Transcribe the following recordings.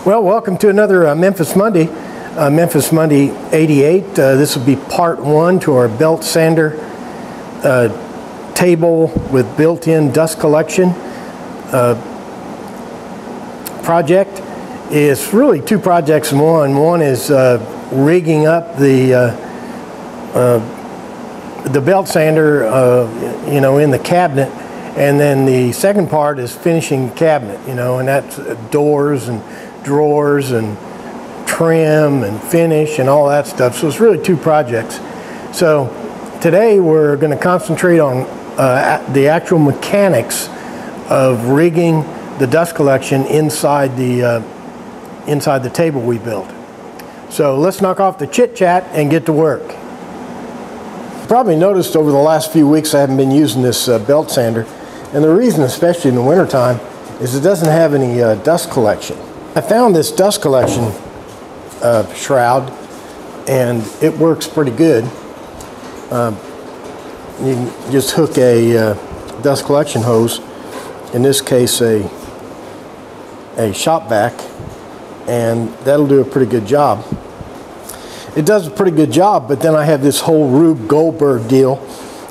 Well, welcome to another Memphis Monday, Memphis Monday 88. This will be part one to our belt sander table with built-in dust collection project. It's really two projects in one. One is rigging up the belt sander, in the cabinet, and then the second part is finishing the cabinet, and that's doors and drawers and trim and finish and all that stuff. So it's really two projects. So today we're going to concentrate on the actual mechanics of rigging the dust collection inside the table we built. So let's knock off the chit chat and get to work. You probably noticed over the last few weeks I haven't been using this belt sander, and the reason, especially in the wintertime, is it doesn't have any dust collection. I found this dust collection shroud, and it works pretty good. You can just hook a dust collection hose, in this case a Shop-Vac, and that'll do a pretty good job. It does a pretty good job, but then I have this whole Rube Goldberg deal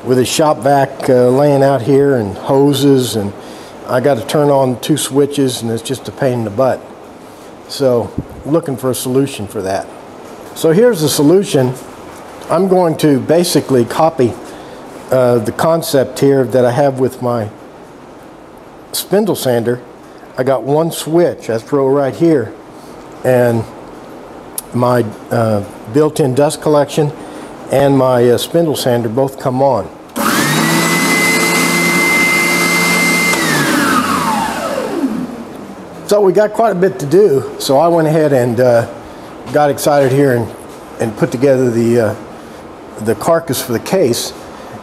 with a Shop-Vac laying out here and hoses, and I got to turn on two switches, and it's just a pain in the butt. So looking for a solution for that. So here's the solution. I'm going to basically copy the concept here that I have with my spindle sander. I got one switch, that's right here, and my built-in dust collection and my spindle sander both come on. So we got quite a bit to do, so I went ahead and got excited here and put together the carcass for the case.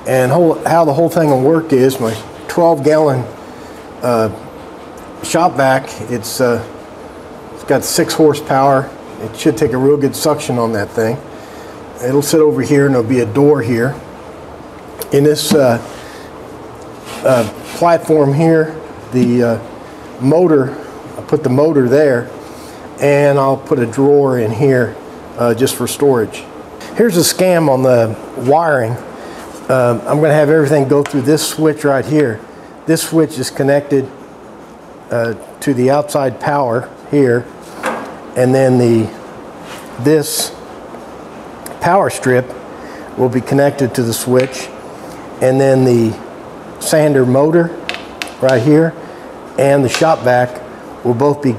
And how the whole thing will work is my 12-gallon Shop-Vac. It's got 6 horsepower. It should take a real good suction on that thing. It'll sit over here, and there'll be a door here. In this platform here, the motor, I'll put the motor there, and I'll put a drawer in here just for storage. Here's a scam on the wiring. I'm going to have everything go through this switch right here. This switch is connected to the outside power here, and then this power strip will be connected to the switch, and then the sander motor right here and the Shop-Vac will both be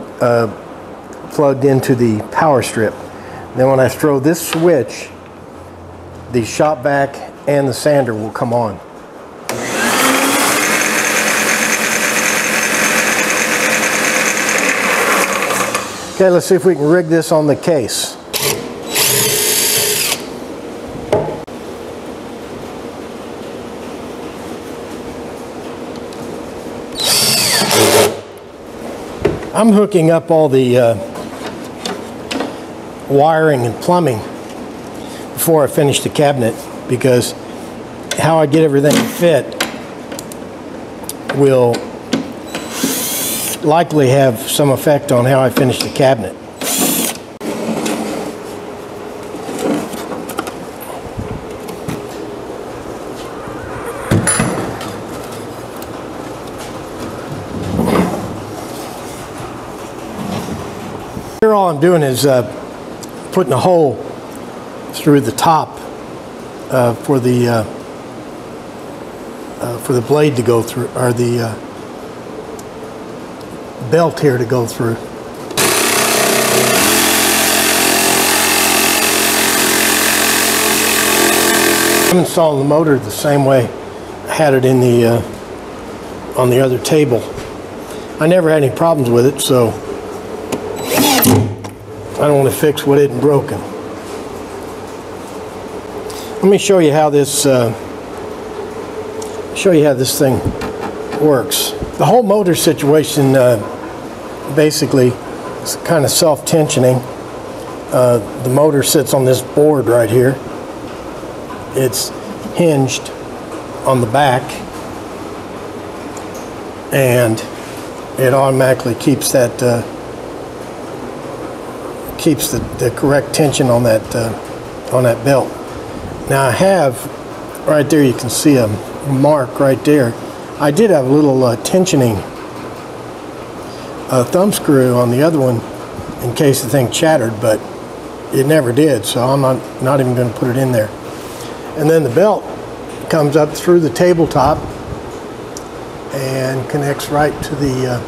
plugged into the power strip. Then when I throw this switch, the Shop-Vac and the sander will come on. Okay, let's see if we can rig this on the case. I'm hooking up all the wiring and plumbing before I finish the cabinet, because how I get everything to fit will likely have some effect on how I finish the cabinet. Here all I'm doing is putting a hole through the top for the blade to go through, or the belt here to go through. I'm installing the motor the same way I had it in the on the other table. I never had any problems with it, so I don't want to fix what isn't broken. Let me show you how this thing works. The whole motor situation basically is kind of self-tensioning. The motor sits on this board right here. It's hinged on the back, and it automatically keeps that keeps the correct tension on that belt. Now I have right there, you can see a mark right there. I did have a little tensioning thumb screw on the other one in case the thing chattered, but it never did, so I'm not even going to put it in there. And then the belt comes up through the tabletop and connects right to the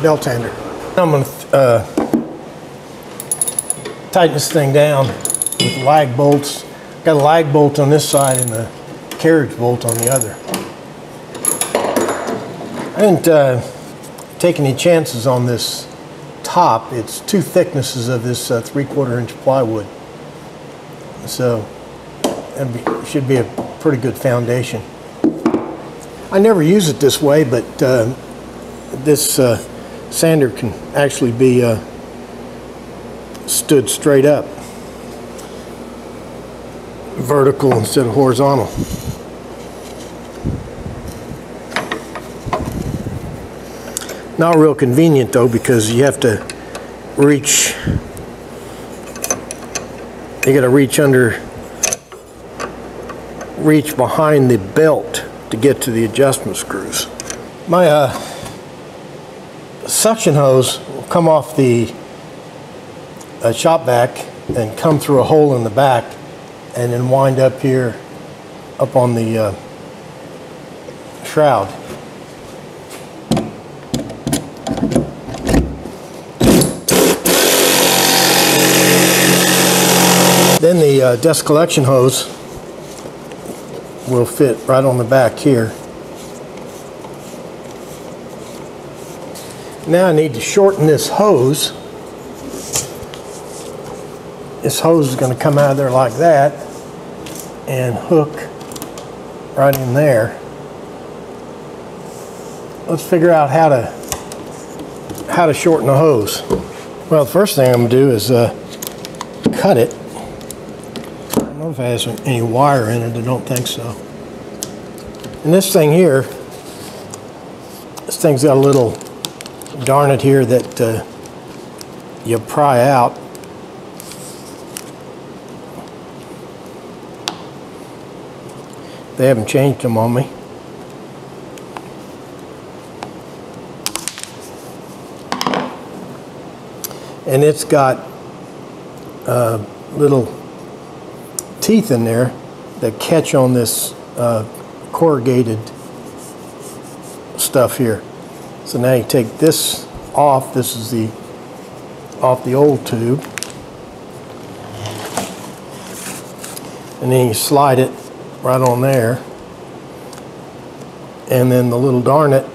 belt sander. I'm going to tighten this thing down with lag bolts. Got a lag bolt on this side and a carriage bolt on the other. I didn't take any chances on this top. It's two thicknesses of this 3/4 inch plywood, so it should be a pretty good foundation. I never use it this way, but this sander can actually be stood straight up, vertical instead of horizontal. Not real convenient though, because you have to reach, you got to reach behind the belt to get to the adjustment screws. My suction hose will come off the Shop-Vac and come through a hole in the back and then wind up here up on the shroud. Then the dust collection hose will fit right on the back here. Now I need to shorten this hose. This hose is going to come out of there like that and hook right in there. Let's figure out how to shorten the hose. Well, the first thing I'm going to do is cut it. I don't know if it has any wire in it. I don't think so. And this thing here, this thing's got a little darn it here that you pry out. They haven't changed them on me. And it's got little teeth in there that catch on this corrugated stuff here. So now you take this off. This is off the old tube, and then you slide it right on there, and then the little darnet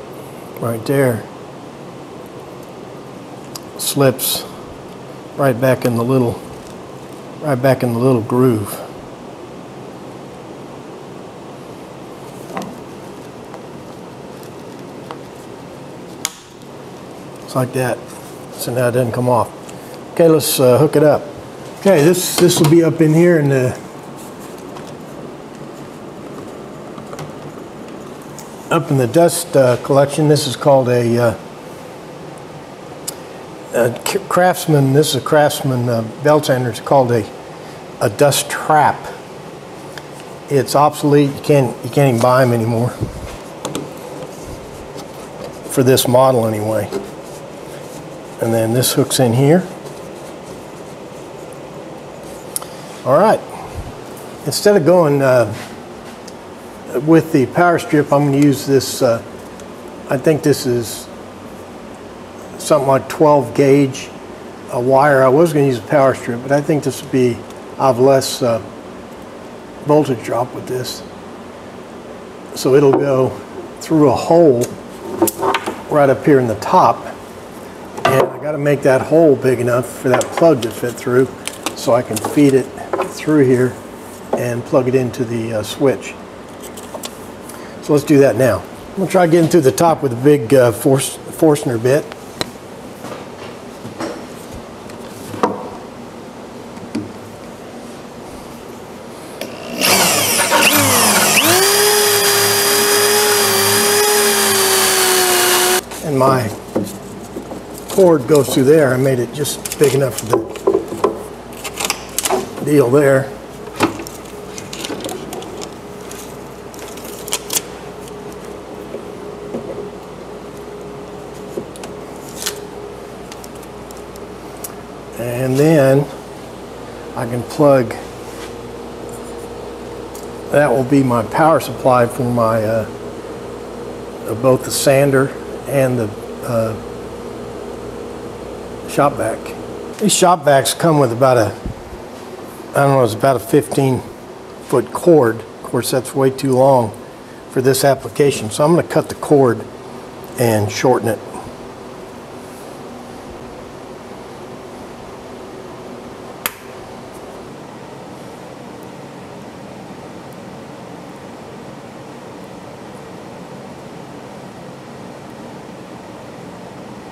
right there slips right back in the little groove. It's like that. So now it doesn't come off. Okay, let's hook it up. Okay, this will be up in here in the dust collection. This is called a Craftsman. This is a Craftsman belt sander. It's called a dust trap. It's obsolete. You can't even buy them anymore for this model anyway. And then this hooks in here. All right. Instead of going with the power strip, I'm going to use this. I think this is something like 12 gauge wire. I was going to use a power strip, but I think this would be of less voltage drop with this. So it'll go through a hole right up here in the top. And I got to make that hole big enough for that plug to fit through, so I can feed it through here and plug it into the switch. So let's do that now. I'm going to try getting through the top with a big Forstner bit. And my cord goes through there. I made it just big enough for the deal there. And then I can plug, that will be my power supply for my both the sander and the Shop-Vac. These Shop-Vacs come with about a, I don't know, it's about a 15-foot cord. Of course, that's way too long for this application. So I'm going to cut the cord and shorten it.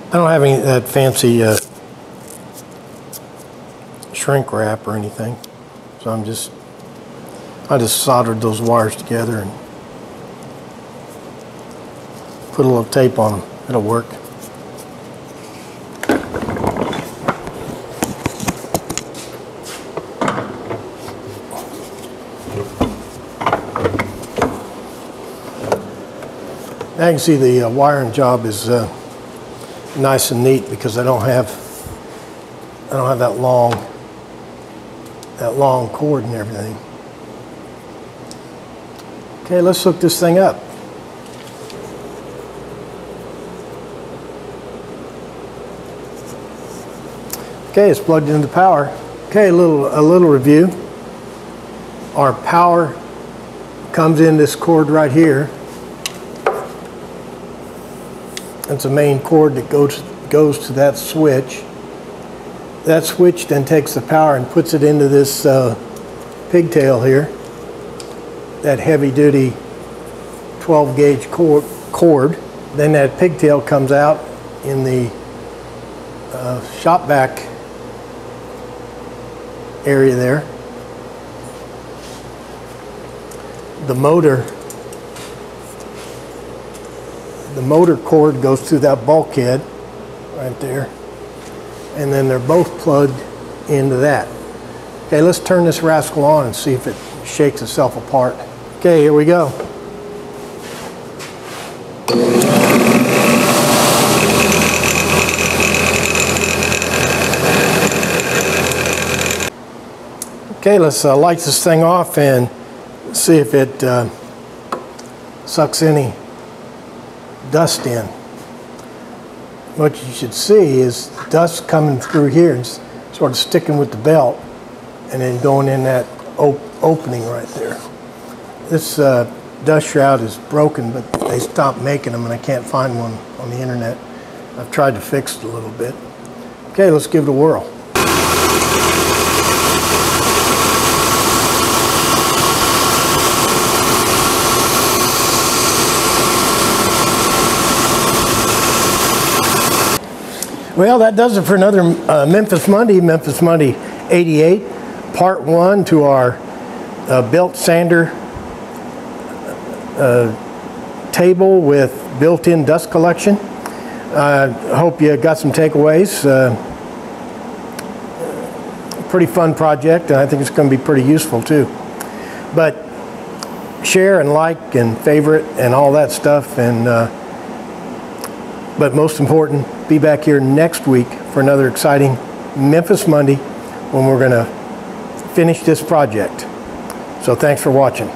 I don't have any that fancy shrink wrap or anything, so I just soldered those wires together and put a little tape on them. It'll work. Now you can see the wiring job is nice and neat because I don't have that long cord and everything. Okay, let's hook this thing up. Okay, it's plugged into power. Okay, a little review. Our power comes in this cord right here. It's a main cord that goes to that switch. That switch then takes the power and puts it into this pigtail here. That heavy-duty 12-gauge cord. Then that pigtail comes out in the Shop-Vac area there. The motor cord goes through that bulkhead right there, and then they're both plugged into that. Okay, let's turn this rascal on and see if it shakes itself apart. Okay, here we go. Okay, let's light this thing off and see if it sucks any dust in. What you should see is dust coming through here and sort of sticking with the belt and then going in that opening right there. This dust shroud is broken, but they stopped making them and I can't find one on the internet. I've tried to fix it a little bit. Okay, let's give it a whirl. Well, that does it for another Memphis Monday 88, part 1 to our belt sander table with built-in dust collection. I hope you got some takeaways. Pretty fun project, and I think it's going to be pretty useful too. But share and like and favorite and all that stuff, and but most important, be back here next week for another exciting Memphis Monday when we're going to finish this project. So thanks for watching.